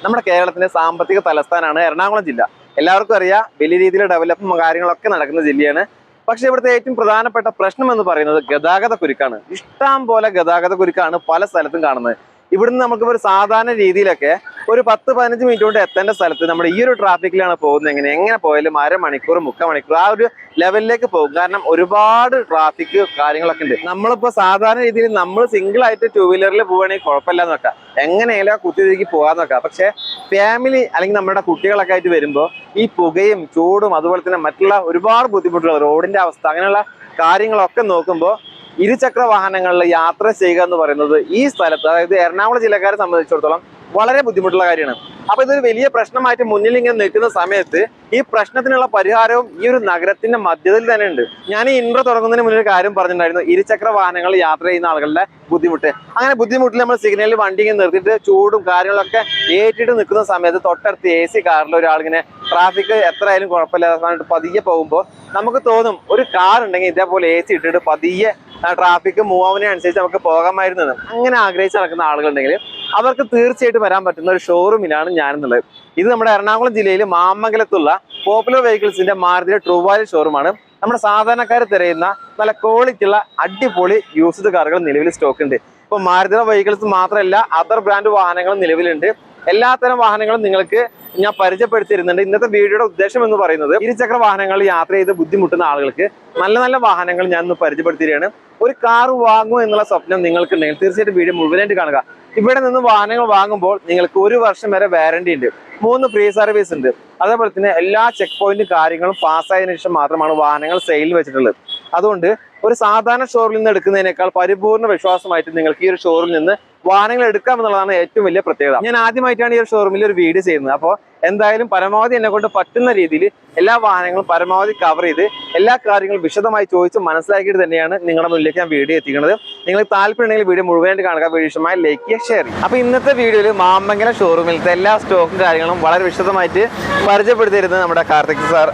നമ്മുടെ കേരളത്തിന്റെ സാമ്പത്തിക തലസ്ഥാനമാണ് എറണാകുളം ജില്ല. എല്ലാവർക്കും അറിയാം, വലിയ രീതിയിൽ ഡെവലപ്പും കാര്യങ്ങളൊക്കെ നടക്കുന്ന ജില്ലയാണ്. പക്ഷെ ഇവിടുത്തെ ഏറ്റവും പ്രധാനപ്പെട്ട പ്രശ്നം എന്ന് പറയുന്നത് ഗതാഗത കുരുക്കാണ്. ഇഷ്ടം പോലെ ഗതാഗത കുരുക്കാണ് പല സ്ഥലത്തും കാണുന്നത്. ഇവിടുന്ന് നമുക്ക് ഒരു സാധാരണ രീതിയിലൊക്കെ ഒരു 10-15 മിനിറ്റ് കൊണ്ട് എത്തേണ്ട സ്ഥലത്ത് നമ്മുടെ ഈ ഒരു ട്രാഫിക്കിലാണ് പോകുന്നത്. എങ്ങനെ പോയാലും അരമണിക്കൂർ 3/4 മണിക്കൂർ ആ ഒരു ലെവലിലേക്ക് പോകും. കാരണം ഒരുപാട് ട്രാഫിക് കാര്യങ്ങളൊക്കെ ഉണ്ട്. നമ്മളിപ്പോ സാധാരണ രീതിയിൽ നമ്മൾ സിംഗിൾ ആയിട്ട് 2 വീലറിൽ പോവുകയാണെങ്കിൽ കുഴപ്പമില്ലാന്ന് വെക്കാം, എങ്ങനെയാലും കുത്തിതിരിക്കി പോകാന്ന് വെക്കാം. പക്ഷെ ഫാമിലി അല്ലെങ്കിൽ നമ്മുടെ കുട്ടികളൊക്കെ ആയിട്ട് വരുമ്പോൾ ഈ പുകയും ചൂടും അതുപോലെ തന്നെ മറ്റുള്ള ഒരുപാട് ബുദ്ധിമുട്ടുകൾ, റോഡിന്റെ അവസ്ഥ, അങ്ങനെയുള്ള കാര്യങ്ങളൊക്കെ നോക്കുമ്പോൾ ഇരുചക്ര വാഹനങ്ങളിൽ യാത്ര ചെയ്യുക എന്ന് പറയുന്നത് ഈ സ്ഥലത്ത്, അതായത് എറണാകുളം ജില്ലക്കാരെ സംബന്ധിച്ചിടത്തോളം വളരെ ബുദ്ധിമുട്ടുള്ള കാര്യമാണ്. അപ്പൊ ഇതൊരു വലിയ പ്രശ്നമായിട്ട് മുന്നിൽ ഇങ്ങനെ നിൽക്കുന്ന സമയത്ത് ഈ പ്രശ്നത്തിനുള്ള പരിഹാരവും ഈ ഒരു നഗരത്തിന്റെ മധ്യത്തിൽ തന്നെ ഉണ്ട്. ഞാൻ ഈ ഇൻട്രോ തുടങ്ങുന്നതിന് മുന്നേ ഒരു കാര്യം പറഞ്ഞിട്ടുണ്ടായിരുന്നു, ഇരുചക്ര വാഹനങ്ങൾ യാത്ര ചെയ്യുന്ന ആളുകളുടെ ബുദ്ധിമുട്ട്. അങ്ങനെ ബുദ്ധിമുട്ടിൽ നമ്മൾ സിഗ്നലിൽ വണ്ടി ഇങ്ങനെ നിർത്തിയിട്ട് ചൂടും കാര്യങ്ങളൊക്കെ ഏറ്റിട്ട് നിൽക്കുന്ന സമയത്ത് തൊട്ടടുത്ത് AC കാറിൽ ഒരാളിങ്ങനെ ട്രാഫിക് എത്രയായാലും കുഴപ്പമില്ലാതെ പതിയെ പോകുമ്പോൾ നമുക്ക് തോന്നും ഒരു കാർ ഉണ്ടെങ്കിൽ ഇതേപോലെ AC ഇട്ടിട്ട് പതിയെ ട്രാഫിക് മൂവ് ആവുന്നതിനനുസരിച്ച് നമുക്ക് പോകാമായിരുന്നത്. അങ്ങനെ ആഗ്രഹിച്ച് നടക്കുന്ന ആളുകളുണ്ടെങ്കിൽ അവർക്ക് തീർച്ചയായിട്ടും വരാൻ പറ്റുന്ന ഒരു ഷോറൂമിലാണ് ഞാനെന്നുള്ളത്. ഇത് നമ്മുടെ എറണാകുളം ജില്ലയിൽ മാമംഗലത്തുള്ള പോപ്പുലർ വെഹിക്കിൾസിന്റെ മാരുതിയുടെ ട്രൂ വാല്യൂ ഷോറൂമാണ്. നമ്മുടെ സാധാരണക്കാർ തിരയുന്ന നല്ല ക്വാളിറ്റി ഉള്ള അടിപൊളി യൂസ്ഡ് കാറുകൾ നിലവിൽ സ്റ്റോക്ക് ഉണ്ട്. ഇപ്പൊ മാരുതിയുടെ വെഹിക്കിൾസ് മാത്രമല്ല, അതർ ബ്രാൻഡ് വാഹനങ്ങളും നിലവിലുണ്ട്. എല്ലാത്തരം വാഹനങ്ങളും നിങ്ങൾക്ക് ഞാൻ പരിചയപ്പെടുത്തിയിരുന്നുണ്ട്. ഇന്നത്തെ വീഡിയോയുടെ ഉദ്ദേശം എന്ന് പറയുന്നത് ഇരുചക്ര വാഹനങ്ങളിൽ യാത്ര ചെയ്ത് ബുദ്ധിമുട്ടുന്ന ആളുകൾക്ക് നല്ല നല്ല വാഹനങ്ങൾ ഞാൻ ഇന്ന് പരിചയപ്പെടുത്തിയാണ്. ഒരു കാർ വാങ്ങുക എന്നുള്ള സ്വപ്നം നിങ്ങൾക്കുണ്ടെങ്കിൽ തീർച്ചയായിട്ടും വീഡിയോ മുഴുവനായിട്ട് കാണുക. ഇവിടെ നിന്ന് വാഹനങ്ങൾ വാങ്ങുമ്പോൾ നിങ്ങൾക്ക് 1 വർഷം വരെ വാറന്റി ഉണ്ട്, 3 ഫ്രീ സർവീസ് ഉണ്ട്. അതേപോലെ തന്നെ എല്ലാ ചെക്ക് പോയിന്റും കാര്യങ്ങളും പാസ്സായതിനു ശേഷം മാത്രമാണ് വാഹനങ്ങൾ സെയിലിൽ വെച്ചിട്ടുള്ളത്. അതുകൊണ്ട് ഒരു സാധാരണ ഷോറൂമിൽ നിന്ന് എടുക്കുന്നതിനേക്കാൾ പരിപൂർണ്ണ വിശ്വാസമായിട്ട് നിങ്ങൾക്ക് ഈ ഒരു ഷോറൂമിൽ നിന്ന് വാഹനങ്ങൾ എടുക്കാമെന്നുള്ളതാണ് ഏറ്റവും വലിയ പ്രത്യേകത. ഞാൻ ആദ്യമായിട്ടാണ് ഈ ഒരു ഷോറൂമിൽ ഒരു വീഡിയോ ചെയ്യുന്നത്. അപ്പോൾ എന്തായാലും പരമാവധി എന്നെ കൊണ്ട് പറ്റുന്ന രീതിയിൽ എല്ലാ വാഹനങ്ങളും പരമാവധി കവർ ചെയ്ത് എല്ലാ കാര്യങ്ങളും വിശദമായി ചോദിച്ച് മനസ്സിലാക്കിയിട്ട് തന്നെയാണ് നിങ്ങളുടെ മുന്നിലേക്ക് ഞാൻ വീഡിയോ എത്തിക്കുന്നത്. നിങ്ങൾക്ക് താല്പര്യമുണ്ടെങ്കിൽ വീഡിയോ മുഴുവനായിട്ട് കാണുക, വീഡിയോ ഇഷ്ടമായി ലൈക്ക് ചെയ്യുക, ഷെയർ ചെയ്യുക. അപ്പോൾ ഇന്നത്തെ വീഡിയോയിൽ മാമംഗലം ഷോറൂമിലത്തെ എല്ലാ സ്റ്റോക്കും കാര്യങ്ങളും വളരെ വിശദമായിട്ട് പരിചയപ്പെടുത്തിയിരുന്നത് നമ്മുടെ കാർത്തിക് സാർ,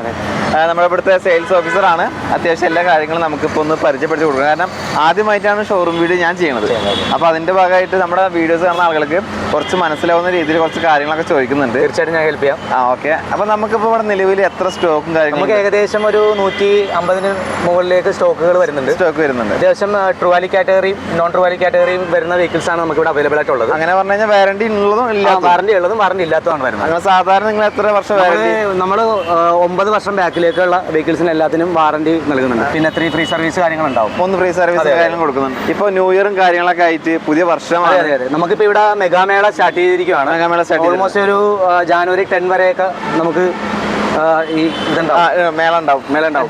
നമ്മുടെ ഇവിടുത്തെ സെയിൽസ് ഓഫീസറാണ്. അത്യാവശ്യം എല്ലാ കാര്യങ്ങളും നമുക്കിപ്പോൾ ഒന്ന് പരിചയപ്പെടുത്തി കൊടുക്കുക. കാരണം ആദ്യമായിട്ടാണ് ഷോറൂം വീഡിയോ ഞാൻ ചെയ്യുന്നത്. അപ്പോൾ അതിൻ്റെ ഭാഗമായിട്ട് നമ്മുടെ വീഡിയോസ് കാണുന്ന ആളുകൾക്ക് കുറച്ച് മനസ്സിലാവുന്ന രീതിയിൽ കുറച്ച് കാര്യങ്ങളൊക്കെ ചോദിക്കുന്നുണ്ട്. തീർച്ചയായിട്ടും ഞാൻ ഹെൽപ്പ് ചെയ്യാം. ഓക്കെ. അപ്പോൾ നമുക്കിപ്പോൾ ഇവിടെ നിലവിൽ എത്ര സ്റ്റോക്കും കാര്യങ്ങളും? നമുക്ക് ഏകദേശം ഒരു 150 മുകളിലേക്ക് സ്റ്റോക്കുകൾ വരുന്നുണ്ട്. അത്യാവശ്യം ട്രൂ വാല്യൂ കാറ്റഗറിയും നോൺ ട്രൂ വാല്യൂ കാറ്റഗറിയും വരുന്ന വെഹിക്കിൾസ് ആണ് നമുക്ക് ഇവിടെ അവൈലബിൾ ആയിട്ടുള്ളത്. അങ്ങനെ പറഞ്ഞു കഴിഞ്ഞാൽ വാറന്റി ഉള്ളതും വാറന്റി ഉള്ളതും വാറന്റി ഇല്ലാത്തതാണ് വരുന്നത്. സാധാരണ നിങ്ങൾ എത്ര വർഷം? നമ്മൾ 9 വർഷം ബാക്കിലേക്കുള്ള വെഹിക്കിൾസിന് എല്ലാത്തിനും വാറന്റി നൽകുന്നുണ്ട്. പിന്നെ 3 ഫ്രീ സർവീസ് കാര്യങ്ങളുണ്ടാവും. 3 ഫ്രീ സർവീസ് കാര്യങ്ങൾ കൊടുക്കുന്നുണ്ട്. ഇപ്പോൾ ന്യൂ ഇയറും കാര്യങ്ങളൊക്കെ ആയിട്ട് പുതിയ വർഷം നമുക്കിപ്പോൾ ഇവിടെ മെഗാമേള സ്റ്റാർട്ട് ചെയ്തിരിക്കുകയാണ്. ഓൾമോസ്റ്റ് ഒരു ജാനുവരി 10 വരെയൊക്കെ നമുക്ക് ഈ മേള ഉണ്ടാവും.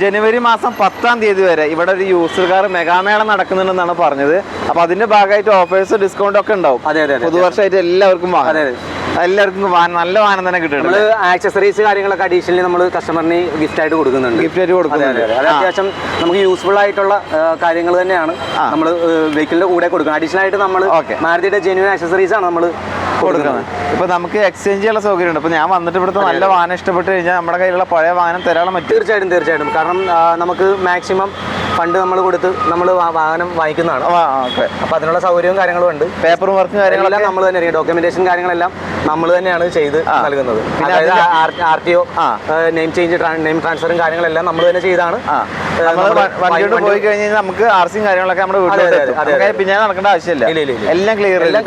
ജനുവരി മാസം 10-ാം തീയതി വരെ ഇവിടെ ഒരു യൂസർ കാർ മെഗാമേള നടക്കുന്നുണ്ടെന്നാണ് പറഞ്ഞത്. അപ്പൊ അതിന്റെ ഭാഗമായിട്ട് ഓഫേഴ്സ് ഡിസ്കൗണ്ട് ഒക്കെ ഉണ്ടാവും. പുതുവർഷമായിട്ട് എല്ലാവർക്കും നല്ല വാഹനം തന്നെ കിട്ടുന്നുണ്ട്. ആക്സസറീസ് കാര്യങ്ങളൊക്കെ അഡീഷണലി നമ്മൾ കസ്റ്റമറിന് ഗിഫ്റ്റ് ആയിട്ട് കൊടുക്കുന്നുണ്ട്. അത് അത്യാവശ്യം നമുക്ക് യൂസ്ഫുൾ ആയിട്ടുള്ള കാര്യങ്ങൾ തന്നെയാണ് നമ്മൾ വെഹിക്കിളിന്റെ കൂടെ കൊടുക്കുന്നത്. അഡീഷണൽ ആയിട്ട് നമ്മൾ മാരുതിയുടെ ജെന്യൂൻ ആക്സസറീസ് ആണ് നമ്മൾ കൊടുക്കുന്നത്. ഇപ്പൊ നമുക്ക് എക്സ്ചേഞ്ച് ചെയ്യാനുള്ള സൗകര്യം ഉണ്ട്. ഇപ്പൊ ഞാൻ വന്നിട്ട് ഇവിടുത്തെ നല്ല വാഹനം ഇഷ്ടപ്പെട്ട് കഴിഞ്ഞാൽ നമ്മുടെ കയ്യിലുള്ള പഴയ വാഹനം തരാൻ പറ്റും. തീർച്ചയായിട്ടും. കാരണം നമുക്ക് മാക്സിമം ഫണ്ട് നമ്മൾ കൊടുത്ത് നമ്മൾ വാഹനം വാങ്ങിക്കുന്നതാണ്. അപ്പൊ അതിനുള്ള സൗകര്യവും കാര്യങ്ങളും ഉണ്ട്. പേപ്പർ വർക്കും കാര്യങ്ങളെല്ലാം നമ്മൾ തന്നെ, ഡോക്യുമെന്റേഷൻ കാര്യങ്ങളെല്ലാം നമ്മൾ തന്നെയാണ് ചെയ്ത് നൽകുന്നത്. പിന്നെ RTO, നെയിം ചേഞ്ച്, നെയിം ട്രാൻസ്ഫറും കാര്യങ്ങളെല്ലാം നമ്മൾ തന്നെ ചെയ്താണ്. വണ്ടിയോട് പോയി കഴിഞ്ഞാൽ നമുക്ക് RC കാര്യങ്ങളൊക്കെ നമ്മുടെ വീട്ടിൽ പിന്നെ നടക്കേണ്ട ആവശ്യമില്ല. എല്ലാം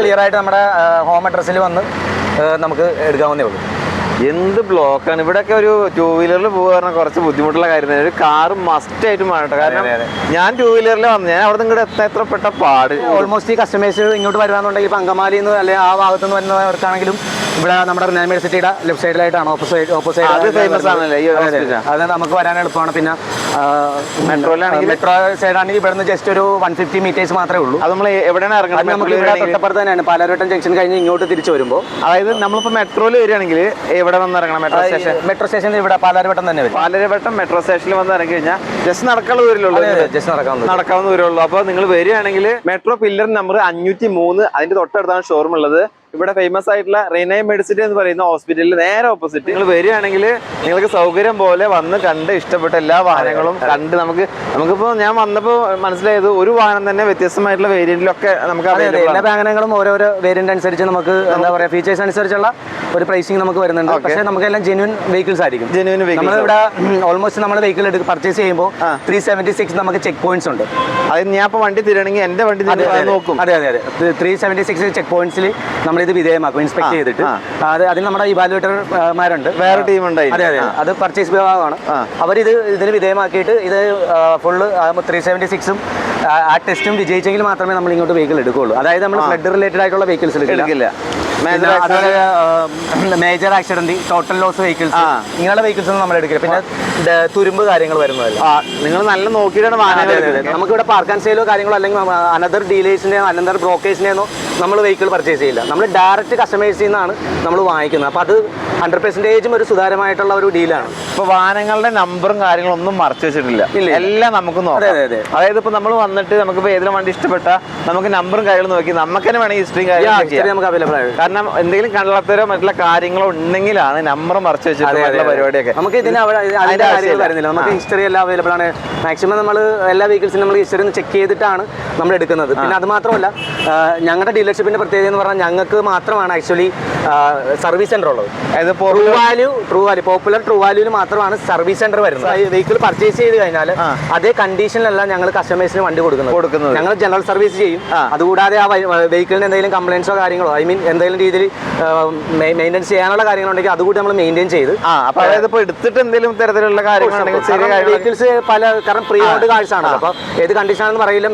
ക്ലിയർ ആയിട്ട് നമ്മുടെ ഹോം അഡ്രസ്സിൽ വന്ന് നമുക്ക് എടുക്കാവുന്നേ ഉള്ളൂ. എന്ത് ബ്ലോക്കാണ് ഇവിടെയൊക്കെ. ഒരു 2 വീലറിൽ പോകാൻ കുറച്ച് ബുദ്ധിമുട്ടുള്ള കാര്യം. ഒരു കാർ മസ്റ്റ് ആയിട്ട് വേണം. കാരണം ഞാൻ 2 വീലറിൽ വന്നു, ഞാൻ അവിടെ നിന്ന് ഇങ്ങോട്ട് എത്ര പെട്ട പാട്. ഓൾമോസ്റ്റ് ഈ കസ്റ്റമേഴ്സ് ഇങ്ങോട്ട് വരുവാന്നുണ്ടെങ്കിൽ ഇപ്പം അങ്കമാലിയിൽ നിന്ന് അല്ലെങ്കിൽ ആ ഭാഗത്തു നിന്ന് വരുന്നവർക്കാണെങ്കിലും ഇവിടെ നമ്മുടെ യൂണിവേഴ്സിറ്റിയുടെ ലെഫ്റ്റ് സൈഡിലായിട്ടാണ് ഓപ്പോസിറ്റ് ഫേമസ് ആണല്ലേ. അത് നമുക്ക് വരാൻ എളുപ്പമാണ്. പിന്നെ മെട്രോ സൈഡാണെങ്കിൽ ഇവിടെ നിന്ന് ജസ്റ്റ് ഒരു 150 മീറ്റേഴ്സ് മാത്രമേ ഉള്ളൂ. അത് നമ്മൾ എവിടെയാണ് ഇറങ്ങുന്നത്? നമുക്ക് ഇവിടെ തൊട്ടപ്പുറത്ത് തന്നെയാണ്. പാലാരിവട്ടം ജംഗ്ഷൻ കഴിഞ്ഞ് ഇങ്ങോട്ട് തിരിച്ചു വരുമ്പോൾ, അതായത് നമ്മളിപ്പോൾ മെട്രോയിൽ വരികയാണെങ്കിൽ എവിടെ വന്ന് ഇറങ്ങണം? മെട്രോ സ്റ്റേഷൻ ഇവിടെ പാലാരിവട്ടം തന്നെ വരും. പാലാരിവട്ടം മെട്രോ സ്റ്റേഷനിൽ വന്ന് ഇറങ്ങി കഴിഞ്ഞാൽ ജസ്റ്റ് നടക്കാനുള്ള നടക്കാവുന്ന ദൂരമുള്ളൂ. അപ്പോൾ നിങ്ങൾ വരികയാണെങ്കിൽ മെട്രോ പില്ലർ നമ്പർ 503 അതിന്റെ തൊട്ടടുത്താണ് ഷോറൂം ഉള്ളത്. ഇവിടെ ഫേമസ് ആയിട്ടുള്ള റെനൈ മെഡിസിറ്റി എന്ന് പറയുന്ന ഹോസ്പിറ്റലിൽ നേരെ ഓപ്പോസിറ്റ് നിങ്ങൾ വരികയാണെങ്കിൽ നിങ്ങൾക്ക് സൗകര്യം പോലെ വന്ന് കണ്ട് ഇഷ്ടപ്പെട്ട എല്ലാ വാഹനങ്ങളും കണ്ട് നമുക്കിപ്പോ ഞാൻ വന്നപ്പോൾ മനസ്സിലായത് ഒരു വാഹനം തന്നെ വ്യത്യസ്തമായിട്ടുള്ള വേരിയന്റിലൊക്കെ നമുക്ക് എല്ലാ വാഹനങ്ങളും ഓരോരോ വേരിയന്റ് അനുസരിച്ച് നമുക്ക് എന്താ പറയാ ഫീച്ചേഴ്സ് അനുസരിച്ചുള്ള ഒരു പ്രൈസിങ് നമുക്ക് വരുന്നുണ്ട്. പക്ഷേ നമുക്കെല്ലാം ജെന്യൂൻ വെഹിക്കിൾസ് ആയിരിക്കും. നമ്മളിവിടെ ഓൾമോസ്റ്റ് നമ്മൾ വെഹിക്കിൾ പർച്ചേസ് ചെയ്യുമ്പോൾ 376 നമുക്ക് ചെക്ക് പോയിന്റ്സ് ഉണ്ട്. അത് ഞാൻ ഇപ്പോൾ വണ്ടി തരുകയാണെങ്കിൽ എൻ്റെ വണ്ടി നോക്കും. അതെ 376 ചെക്ക് പോയിന്റ്സിൽ നമ്മളിത് വിധേയമാക്കും ഇൻസ്പെക്ട് ചെയ്തിട്ട്. അതിന് നമ്മുടെ ഇവാലുവേറ്റർമാരുണ്ട്, വേറെ ടീം ഉണ്ട്. അതെ അത് പർച്ചേസ് വിഭാഗമാണ്. ഇതിന് വിധേയമാക്കിയിട്ട് ഇത് ഫുള്ള് 376ഉം ആ ടെസ്റ്റും വിജയിച്ചെങ്കിൽ മാത്രമേ നമ്മൾ ഇങ്ങോട്ട് വെഹിക്കിൾ എടുക്കുകയുള്ളൂ. അതായത് നമ്മൾ ഫ്ലഡ് റിലേറ്റഡ് ആയിട്ടുള്ള വെഹിക്കിൾസ് എടുക്കില്ല. Major accident, total loss vehicles, ഇങ്ങനെയുള്ള വെഹിക്കിൾസ് ഒന്നും നമ്മൾ എടുക്കില്ല. പിന്നെ തുരുമ്പ് കാര്യങ്ങൾ വരുന്നതല്ല. നിങ്ങൾ നല്ല നോക്കിയിട്ടാണ് നമുക്കിവിടെ പാർക്ക് ആൻഡ് സെയിലോ കാര്യങ്ങളോ അല്ലെങ്കിൽ അനദർ ഡീലേഴ്സിന്റെയോ അനദർ ബ്രോക്കേഴ്സിന്റെയോ നമ്മൾ വെഹിക്കിൾ പർച്ചേസ് ചെയ്യില്ല. നമ്മൾ ഡയറക്റ്റ് കസ്റ്റമേഴ്സിൽ നിന്നാണ് നമ്മൾ വാങ്ങിക്കുന്നത്. അപ്പോൾ അത് 100% ഒരു സുതാര്യമായിട്ടുള്ള ഒരു ഡീലാണ്. ഇപ്പോൾ വാഹനങ്ങളുടെ നമ്പറും കാര്യങ്ങളും ഒന്നും മറച്ചു വെച്ചിട്ടില്ല, എല്ലാം നമുക്ക് നോക്കാം. അതായത് ഇപ്പോൾ നമ്മൾ വന്നിട്ട് നമുക്കിപ്പോൾ ഏതെങ്കിലും വണ്ടി ഇഷ്ടപ്പെട്ട നമുക്ക് നമ്പറും കാര്യങ്ങളും നോക്കി നമുക്ക് തന്നെ വേണമെങ്കിൽ ഹിസ്റ്ററിയും കാര്യങ്ങളും നമുക്ക് അവൈലബിൾ ആണ്. കാരണം എന്തെങ്കിലും കള്ളത്തരോ മറ്റുള്ള കാര്യങ്ങളോ ഉണ്ടെങ്കിലാണ് നമ്പർ മറച്ചു വെച്ചിട്ടുള്ള പരിപാടിയൊക്കെ. നമുക്ക് ഇതിന് വരുന്നില്ല, നമുക്ക് ഹിസ്റ്ററി എല്ലാം അവൈലബിൾ ആണ്. മാക്സിമം നമ്മൾ എല്ലാ വെഹിക്കിൾസിനും നമ്മൾ ഹിസ്റ്ററി ഒന്ന് ചെക്ക് ചെയ്തിട്ടാണ് നമ്മൾ എടുക്കുന്നത്. പിന്നെ അത് മാത്രമല്ല, ഞങ്ങളുടെ ഡീലർഷിപ്പിന്റെ പ്രത്യേകത എന്ന് പറഞ്ഞാൽ ഞങ്ങൾക്ക് മാത്രമാണ് ആക്ച്വലി സർവീസ് സെന്റർ ഉള്ളത്. അതായത് ട്രൂ വാല്യൂ പോപ്പുലർ ട്രൂ വാല്യൂവിൽ മാത്രമാണ് സർവീസ് സെന്റർ വരുന്നത്. വെഹിക്കിൾ പർച്ചേസ് ചെയ്ത് കഴിഞ്ഞാൽ അതേ കണ്ടീഷനിലല്ല ഞങ്ങൾ കസ്റ്റമേഴ്സിന് വണ്ടി കൊടുക്കുന്നത്. ഞങ്ങൾ ജനറൽ സർവീസ് ചെയ്യും. അതുകൂടാതെ ആ വെഹിക്കിളിന് എന്തെങ്കിലും കംപ്ലൈൻറ്റ്സോ കാര്യങ്ങളോ എന്തെങ്കിലും രീതിയിൽ മെയിൻ്റെനൻസ് ചെയ്യാനുള്ള കാര്യങ്ങളുണ്ടെങ്കിൽ അതുകൂടി നമ്മൾ മെയിൻറ്റെയിൻ ചെയ്ത് അതായത് ഇപ്പോൾ എടുത്തിട്ട് എന്തെങ്കിലും തരത്തിലുള്ള കാര്യങ്ങളുണ്ടെങ്കിൽ വെഹിക്കിൾസ് കാരണം പ്രീ ഓൺഡ് കാഴ്ച ആണ്. അപ്പോൾ ഏത് കണ്ടീഷനാണെന്ന് പറയില്ല.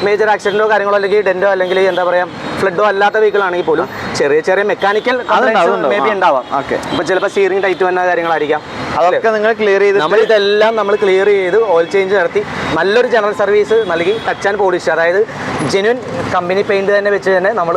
മേജർ ആക്സിഡന്റോ കാര്യങ്ങളോ അല്ലെങ്കിൽ ഡെന്റോ അല്ലെങ്കിൽ എന്താ പറയാ ഫ്ലഡോ അല്ലാത്ത വെഹിക്കിൾ ആണെങ്കിൽ പോലും ചെറിയ മെക്കാനിക്കൽ മേ ബി ഉണ്ടാവാം. ഇപ്പൊ ചിലപ്പോൾ സ്റ്റിയറിംഗ് ടൈറ്റ് വന്ന കാര്യങ്ങളായിരിക്കാം. അതൊക്കെ നിങ്ങൾ ക്ലിയർ ചെയ്ത് നമ്മൾ ക്ലിയർ ചെയ്ത് ഓയിൽ ചേഞ്ച് നടത്തി നല്ലൊരു ജനറൽ സർവീസ് നൽകി ടച്ച് ആൻഡ് പോളിഷ്, അതായത് ജെന്യൂൻ കമ്പനി പെയിന്റ് തന്നെ വെച്ച് തന്നെ നമ്മൾ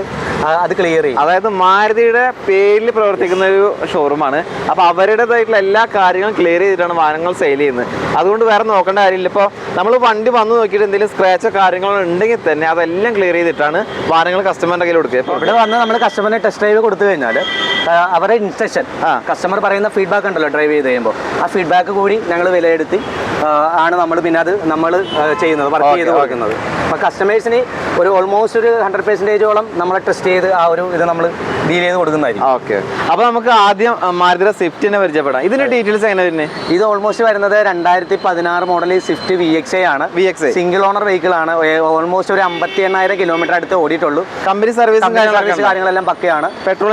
അത് ക്ലിയർ ചെയ്യും. അതായത് മാരുതിയുടെ പേരിൽ പ്രവർത്തിക്കുന്ന ഒരു ഷോറൂമാണ്. അപ്പോൾ അവരുടേതായിട്ടുള്ള എല്ലാ കാര്യങ്ങളും ക്ലിയർ ചെയ്തിട്ടാണ് വാഹനങ്ങൾ സെയിൽ ചെയ്യുന്നത്. അതുകൊണ്ട് വേറെ നോക്കേണ്ട കാര്യമില്ല. ഇപ്പോൾ നമ്മൾ വണ്ടി വന്ന് നോക്കിയിട്ട് എന്തെങ്കിലും സ്ക്രാച്ചോ കാര്യങ്ങളോ ഉണ്ടെങ്കിൽ തന്നെ അതെല്ലാം ക്ലിയർ ചെയ്തിട്ടാണ് വാഹനങ്ങൾ കസ്റ്റമറിന്റെ കയ്യിൽ കൊടുക്കുക. ഇപ്പോൾ ഇവിടെ വന്ന് നമ്മൾ കസ്റ്റമറിന് ടെസ്റ്റ് ഡ്രൈവ് കൊടുത്തു കഴിഞ്ഞാൽ അവരുടെ ഇൻസ്ട്രക്ഷൻ, കസ്റ്റമർ പറയുന്ന ഫീഡ്ബാക്ക് ഉണ്ടല്ലോ ഡ്രൈവ് ചെയ്ത് കഴിയുമ്പോൾ, ആ ഫീഡ്ബാക്ക് കൂടി ഞങ്ങൾ വിലയിരുത്തി ആണ് നമ്മൾ പിന്നെ അത് നമ്മൾ ചെയ്യുന്നത്, വർക്ക് ചെയ്ത് കൊടുക്കുന്നത്. അപ്പോൾ കസ്റ്റമേഴ്സിന് ഒരു ഓൾമോസ്റ്റ് ഒരു 100%ഓളം നമ്മൾ ടെസ്റ്റ് ചെയ്ത് ആ ഒരു ഇത് നമ്മൾ ഡീൽ ചെയ്ത് കൊടുക്കുന്നതായിരിക്കും. ഓക്കെ, അപ്പോൾ നമുക്ക് ആദ്യം മാരുതിയുടെ സ്വിഫ്റ്റിനെ പരിചയപ്പെടാം. ഇതിന്റെ ഡീറ്റെയിൽസ് എങ്ങനെ വരുന്നത്? ഇത് ഓൾമോസ്റ്റ് വരുന്നത് 2016 മോഡൽ സ്വിഫ്റ്റ് VXI ആണ്. സിംഗിൾ ഓണർ വെഹിക്കിൾ ആണ്. ഓൾമോസ്റ്റ് ഒരു 58,000 കിലോമീറ്റർ അടുത്ത് ഓടിയിട്ടുള്ളൂ. കമ്പനി സർവീസ് കാര്യങ്ങളെല്ലാം പക്കയാണ്. Petrol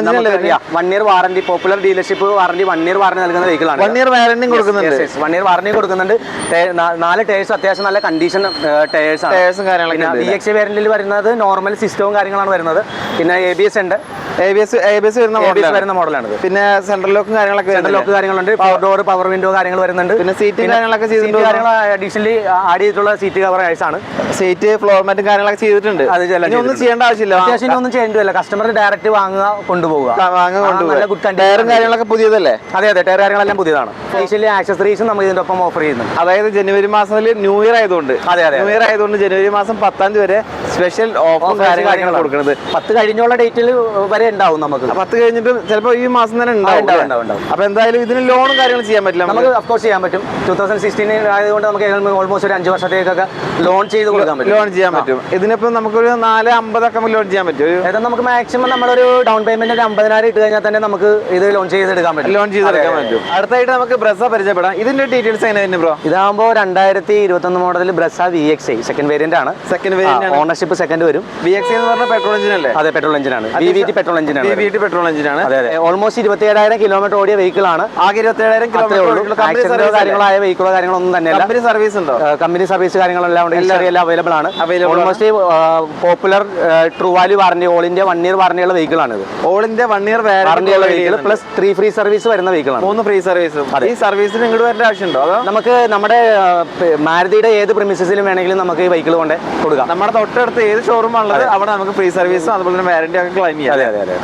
1 year warranty, popular dealership warranty 1 year warranty നൽകുന്ന വെഹിക്കിൾ ആണ്. 1 ഇയർ വാറന്റി കൊടുക്കുന്നുണ്ട്. 1 ഇയർ വാറന്റി കൊടുക്കുന്നുണ്ട്. 4 ടയേഴ്സ് അത്യാവശ്യം നല്ല കണ്ടീഷൻ ടയേഴ്സ് ആണ്. VXI വേരിയന്റിൽ വരുന്നത് നോർമൽ സിസ്റ്റവും കാര്യങ്ങളാണ് വരുന്നത്. പിന്നെ ABS ഉണ്ട്. ABS വരുന്ന മോഡലാണ്. പിന്നെ സെൻട്രൽ ലോക്കും കാര്യങ്ങളുണ്ട്. പവർ ഡോർ, പവർ വിൻഡോ കാര്യങ്ങൾ വരുന്നുണ്ട്. പിന്നെ സീറ്റ് കാര്യങ്ങളൊക്കെ അഡീഷണലി ആഡ് ചെയ്തിട്ടുള്ള സീറ്റ് കവറേഴ്സ് ആണ്. സീറ്റ് ഫ്ലോർ മാറ്റും കാര്യങ്ങളൊക്കെ ചെയ്തിട്ടുണ്ട്. ഒന്നും ചെയ്യേണ്ട ആവശ്യമില്ല, അത്യാവശ്യം ഒന്നും ചെയ്യേണ്ടതല്ല. കസ്റ്റമർ ഡയറക്റ്റ് വാങ്ങുക, കൊണ്ടുപോകുക. ടയറും കാര്യങ്ങളൊക്കെ പുതിയതല്ലേ? അതെ ടയർ കാര്യങ്ങളെല്ലാം പുതിയതാണ്. ആക്സസറീസും നമ്മൾ ഇതിന്റെ ഒപ്പം ഓഫർ ചെയ്യുന്നുണ്ട്. അതായത് ജനുവരി മാസത്തിൽ ന്യൂ ഇയർ ആയതുകൊണ്ട് ജനുവരി മാസം 10 വരെ സ്പെഷ്യൽ ഓഫർ കാര്യങ്ങളാണ് കൊടുക്കുന്നത്. 10 കഴിഞ്ഞുള്ള ഡേറ്റിൽ വരെ ഉണ്ടാവും. നമുക്ക് 10 കഴിഞ്ഞിട്ട് ചിലപ്പോൾ ഈ മാസം തന്നെ ഉണ്ടാവും. അപ്പൊ എന്തായാലും ഇതിന് ലോണും കാര്യങ്ങളും ചെയ്യാൻ പറ്റില്ല. നമുക്ക് അഫ്കോഴ്സ് ചെയ്യാൻ പറ്റും. 2016 ആയതുകൊണ്ട് നമുക്ക് ഓൾമോസ്റ്റ് ഒരു 5 വർഷത്തേക്കൊക്കെ ലോൺ ചെയ്ത് കൊടുക്കാൻ പറ്റും. ലോൺ ചെയ്യാൻ പറ്റും. ഇതിനിപ്പം നമുക്കൊരു 450 ലോൺ ചെയ്യാൻ പറ്റും. അതായത് നമുക്ക് മാക്സിമം നമ്മളൊരു ഡൗൺ പേയ്മെന്റ് 50,000 ഇട്ട് കഴിഞ്ഞാൽ തന്നെ നമുക്ക് ഇത് ലോൺ ചെയ്തെടുക്കാൻ പറ്റും. അടുത്തായിട്ട് നമുക്ക് ബ്രസ പരിചയപ്പെടാം. ഇതിന്റെ ഡീറ്റെയിൽസ് എങ്ങനെ ബ്രോ? ഇതാകുമ്പോൾ 2021 model Brezza VXI second variant ആണ്. ഓണർഷിപ്പ് സെക്കൻഡ് വരും. VXI എന്ന് പറഞ്ഞാൽ പെട്രോൾ എഞ്ചിൻ അല്ലേ? അതെ, പെട്രോൾ എഞ്ചിൻ ആണ്. VVT പെട്രോൾ എഞ്ചിൻ ആണ്. അതെ. ഓൾമോസ്റ്റ് 27,000 കിലോമീറ്റർ ഓടിയ വെഹിക്കിൾ ആണ്. ആകെ 27,000 കിലോമീറ്റർ. കാര്യങ്ങളായ വെഹിക്കിളോ കാര്യങ്ങളൊന്നും തന്നെ കമ്പനി സർവീസ് ഉണ്ടോ? കമ്പനി സർവീസ് കാര്യങ്ങളെല്ലാം ഉണ്ട്. എല്ലാം അവൈലബിൾ ആണ്. Almost popular true value warranty, all India 1 year warranty ഉള്ള വെഹിക്കിൾ ആണ്. ഓൾ ഇന്ത്യ 1 ഇയർ വാറന്റി ഉള്ള വെഹിക്കിൾ പ്ലസ് 3 ഫ്രീ സർവീസ് വരുന്ന വെഹിക്കിൾ ആണ്. 3 ഫ്രീ സർവീസ്. ഈ സർവീസിന് ഇങ്ങോട്ട് വരേണ്ട ആവശ്യമുണ്ടോ? അതോ നമുക്ക് നമ്മുടെ മാരുതിയുടെ ഏത് പ്രിമിസസിലും വേണമെങ്കിലും നമുക്ക് ഈ വെഹിക്കിൾ കൊണ്ട് കൊടുക്കാം. നമ്മുടെ തൊട്ടടുത്ത് ഏത് ഷോറൂം ആണുള്ളത് അവിടെ നമുക്ക് ഫ്രീ സർവീസും അതുപോലെ തന്നെ വാറന്റി ഒക്കെ ക്ലെയിം ചെയ്യാം.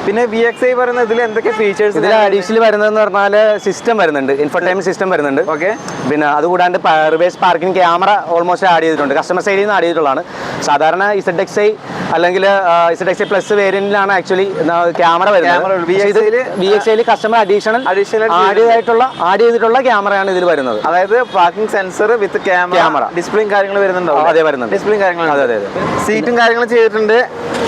പിന്നെ VXI പറയുന്ന ഇതിൽ എന്തൊക്കെ ഫീച്ചേഴ്സ്? ഇതിൽ അഡീഷണൽ വരുന്നതെന്ന് പറഞ്ഞാൽ സിസ്റ്റം വരുന്നുണ്ട്, ഇൻഫോർടൈൻമെന്റ് സിസ്റ്റം വരുന്നുണ്ട്. ഓക്കെ. പിന്നെ അതുകൂടാണ്ട് reverse parking camera almost add ചെയ്തിട്ടുണ്ട്. കസ്റ്റമർ സൈഡിൽ നിന്ന് ആഡ് ചെയ്തിട്ടുള്ളതാണ്. സാധാരണ ZXI അല്ലെങ്കിൽ ZXI പ്ലസ് വേരിയന്റിലാണ് ആക്ച്വലി ക്യാമറ വരുന്നത്. VXI കസ്റ്റമർ അഡീഷണൽ ആഡ് ചെയ്തിട്ടുള്ള ക്യാമറയാണ് ഇതിൽ വരുന്നത്. അതായത് പാർക്കിംഗ് സെൻസർ വിത്ത് ക്യാമറ, ഡിസ്പ്ലേയും കാര്യങ്ങൾ വരുന്നുണ്ടോ? അതെ, വരുന്നുണ്ട്. ഡിസ്പ്ലേയും കാര്യങ്ങളും. അതെ. സീറ്റും കാര്യങ്ങളും ചെയ്തിട്ടുണ്ട്.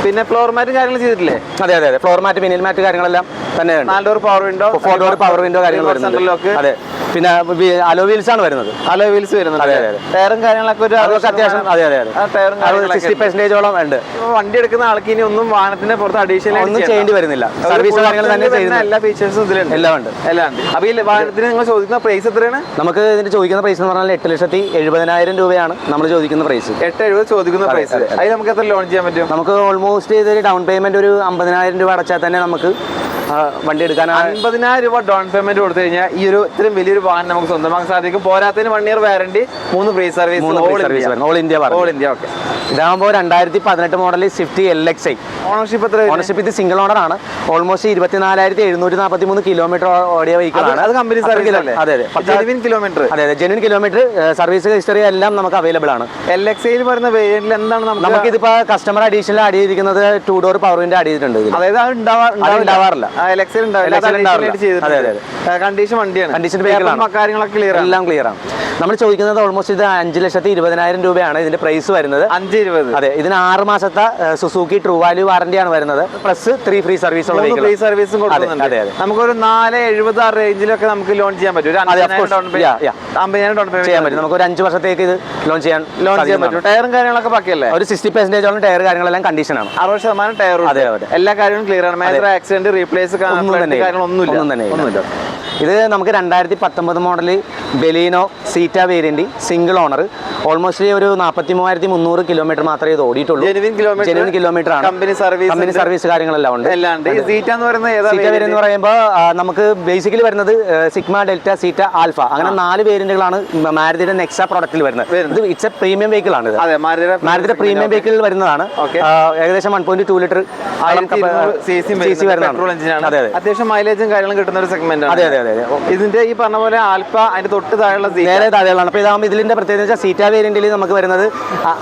പിന്നെ ഫ്ലോർ മാറ്റ് കാര്യങ്ങൾ ചെയ്തിട്ടില്ലേ? അതെ അതെ അതെ, ഫ്ലോർ മാറ്റ് മിനിൽ മാറ്റ് കാര്യങ്ങളെല്ലാം തന്നെ 4 door power window, 4 door power window കാര്യങ്ങൾ വരുന്നുണ്ട്. അതെ, പിന്നെ അലോ വീൽസ് ആണ് വരുന്നത്. അലോ വീൽസ് വരുന്നത്. അതെ അതെ, ടയറും കാര്യങ്ങളൊക്കെ ഒരു അത്യാവശ്യം. അതെ അതെ അതെ, ടയറും 60% ഉണ്ട്. വണ്ടി എടുക്കുന്ന ആൾക്ക് ഇനി ഒന്നും വാഹനത്തിന്റെ പുറത്ത് അഡീഷണൽ ഒന്നും ചെയ്യേണ്ടി വരുന്നില്ല. സർവീസ് കാര്യങ്ങൾ തന്നെ ചെയ്യുന്ന എല്ലാ ഫീച്ചേഴ്സും ഇതിലുണ്ട്. എല്ലാം ഉണ്ട്. അപ്പൊ ഈ വാഹനത്തിന് നിങ്ങൾ ചോദിക്കുന്ന പ്രൈസ് എത്രയാണ്? നമുക്ക് ഇതിന് ചോദിക്കുന്ന പ്രൈസ് എന്ന് പറഞ്ഞാൽ 8,70,000 രൂപയാണ് നമ്മൾ ചോദിക്കുന്ന പ്രൈസ്. 8,70,000 ചോദിക്കുന്ന പ്രൈസ്. അതിൽ നമുക്ക് എത്ര ലോൺ ചെയ്യാൻ പറ്റും? നമുക്ക് ഓൾമോസ്റ്റ് ഇതൊരു ഡൗൺ പേയ്മെന്റ് ഒരു 50,000 രൂപ അടച്ചാൽ തന്നെ നമുക്ക് വണ്ടി എടുക്കാൻ 50,000 രൂപ ഡൗൺ പേയ്മെന്റ് കൊടുത്തു കഴിഞ്ഞാൽ ഈ ഒരു ഇത്രയും വലിയൊരു വാഹനം നമുക്ക് സ്വന്തമാക്കാൻ സാധിക്കും. പോരാത്തതിന് 1 year warranty, 3 free service, all India. Okay. ഇതാകുമ്പോൾ 2018 മോഡൽ സ്വിഫ്റ്റ് LXi. ഓണർഷിപ്പ് എത്ര? ഓണർഷിപ്പ് ഇത് സിംഗിൾ ഓണർ ആണ്. ഓൾമോസ്റ്റ് 24,743 കിലോമീറ്റർ ഓടിയ വെഹിക്കിൾ ആണ്. അത് കമ്പനി സർവീസ് അല്ലേ? അതെ അതെ, ജെനുവിൻ കിലോമീറ്റർ. അതെ അതെ, ജെനുവിൻ കിലോമീറ്റർ. സർവീസ് ഹിസ്റ്ററി എല്ലാം നമുക്ക് അവൈലബിൾ ആണ്. LXiയിൽ വരുന്ന വേരിയന്റിൽ എന്താണ് നമുക്ക് ഇതിപ്പോ കസ്റ്റമർ അഡീഷണൽ ആഡ് ചെയ്തിരിക്കുന്നത് 2 ഡോർ പവർ വിൻഡോ ആഡ് ചെയ്തിട്ടുണ്ട്. അതായത് അത് ഉണ്ടാവാറില്ല. കണ്ടീഷൻ വണ്ടിയാണ്. കണ്ടീഷൻ കാര്യങ്ങളൊക്കെ ക്ലിയർ, എല്ലാം ക്ലിയർ ആണ്. നമ്മൾ ചോദിക്കുന്നത് ഓൾമോസ്റ്റ് ഇത് 5,20,000 രൂപയാണ് ഇതിന്റെ പ്രൈസ് വരുന്നത്. 5,20,000. അതെ, ഇതിന് 6 മാസത്തെ സുസുക്കി ട്രൂ വാല്യൂ വാറന്റിയാണ് വരുന്നത്. പ്ലസ് 3 ഫ്രീ സർവീസ് ഉള്ള ഫ്രീ സർവീസും കൊടുക്കുന്നുണ്ട്. നമുക്കൊരു 4,70,000 ആ റേഞ്ചിലൊക്കെ നമുക്ക് ലോൺ ചെയ്യാൻ പറ്റും. 50,000 ഡൗൺ പേയ്മെന്റ് ചെയ്യാൻ പറ്റും. നമുക്ക് ഒരു 5 വർഷത്തേക്ക് ഇത് ലോൺ ചെയ്യാൻ പറ്റും. ടയറും കാര്യങ്ങളൊക്കെ ബാക്കിയല്ലേ? ഒരു 60% ടയർ കാര്യങ്ങളെല്ലാം കണ്ടീഷനാണ്. 60% ടയർ. അതെ അതെ, എല്ലാ കാര്യങ്ങളും ക്ലിയർ ആണ്. മേജർ ആക്സിഡന്റ്, റീപ്ലേസ് ഒന്നുമില്ല. ഇത് നമുക്ക് 2019 model Baleno Zeta variant single owner. Almost ഒരു 43,300 കിലോമീറ്റർ മാത്രമേ ഇത് ഓടിയിട്ടുള്ളൂ. ജെനുവിൻ കിലോമീറ്റർ ആണ്. കമ്പനി സർവീസ് കാര്യങ്ങളെല്ലാം ഉണ്ട്. സീറ്റ എന്ന് പറയുമ്പോൾ നമുക്ക് ബേസിക്കലി വരുന്നത് സിഗ്മ, ഡെൽറ്റ, സീറ്റ, ആൽഫ, അങ്ങനെ 4 വേരിയന്റുകളാണ് മാരുതിയുടെ നെക്സ പ്രോഡക്റ്റിൽ വരുന്നത്. ഇത് ഇറ്റ്സ് എ പ്രീമിയം വെഹിക്കിൾ ആണ്. മാരുതിയുടെ പ്രീമിയം വെഹിക്കിൾ വരുന്നതാണ്. ഏകദേശം 1.2 ലിറ്റർ CC വരുന്നതാണ്. അത്യാവശ്യം മൈലേജും കാര്യങ്ങളും കിട്ടുന്ന ഒരു സെഗ്മെന്റ് ആണ്. അതെ അതെ അതെ, ഇതിന്റെ ഈ പറഞ്ഞ പോലെ ആൽഫ അതിന്റെ തൊട്ട് താഴെയുള്ള നേരെ താഴെയാണ്. അപ്പൊ ഇതാകുമ്പോൾ ഇതിന്റെ പ്രത്യേകത സീറ്റ വേരിയന്റിൽ നമുക്ക് വരുന്നത്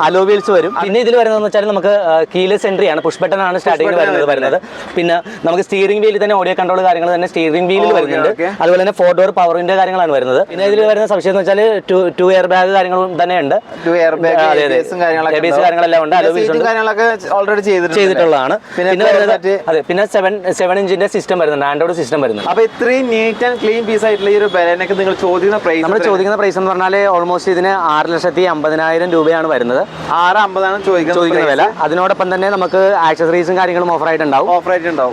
അലോ വീൽസ് വരും. പിന്നെ ഇതിൽ വരുന്നതെന്ന് വെച്ചാൽ നമുക്ക് കീലെസ് എൻട്രി ആണ്. പുഷ് ബട്ടൺ ആണ് സ്റ്റാർട്ടിംഗ് വരുന്നത്. പിന്നെ നമുക്ക് സ്റ്റിയറിംഗ് വീലിൽ തന്നെ ഓഡിയോ കൺട്രോൾ കാര്യങ്ങൾ തന്നെ സ്റ്റിയറിംഗ് വീലിൽ വരുന്നുണ്ട്. അതുപോലെ തന്നെ 4 ഡോർ പവർ വിൻഡോ കാര്യങ്ങളാണ് വരുന്നത്. പിന്നെ ഇതിൽ വരുന്ന സവിശേഷത എന്ന് വെച്ചാൽ 2 എയർ ബാഗ് കാര്യങ്ങളും തന്നെ ഉണ്ട്. കാര്യങ്ങളെല്ലാം ഉണ്ട്. അലോ വീൽസ് കാര്യങ്ങളൊക്കെ ഓൾറെഡി ചെയ്തിട്ടുള്ളതാണ്. പിന്നെ 7 ഇഞ്ചിന്റെ സിസ്റ്റം വരുന്നുണ്ട്, ആൻഡ്രോയിഡ് സിസ്റ്റം വരുന്നുണ്ട്. അപ്പൊ ഇത്രയും നീറ്റ് ആൻഡ് ക്ലീൻ പീസ് ആയിട്ടുള്ള ഈ ഒരു ബലേനൊക്കെ നിങ്ങൾ ചോദിക്കുന്ന പ്രൈസ് എന്ന് പറഞ്ഞാൽ ഓൾമോസ്റ്റ് ഇതിന് 6,50,000 രൂപയാണ് വരുന്നത്. 6,50,000 ചോദിക്കുന്ന വില. അതിനോടൊപ്പം തന്നെ നമുക്ക് ആക്സസറീസും കാര്യങ്ങളും ഓഫർ ആയിട്ടുണ്ടാവും.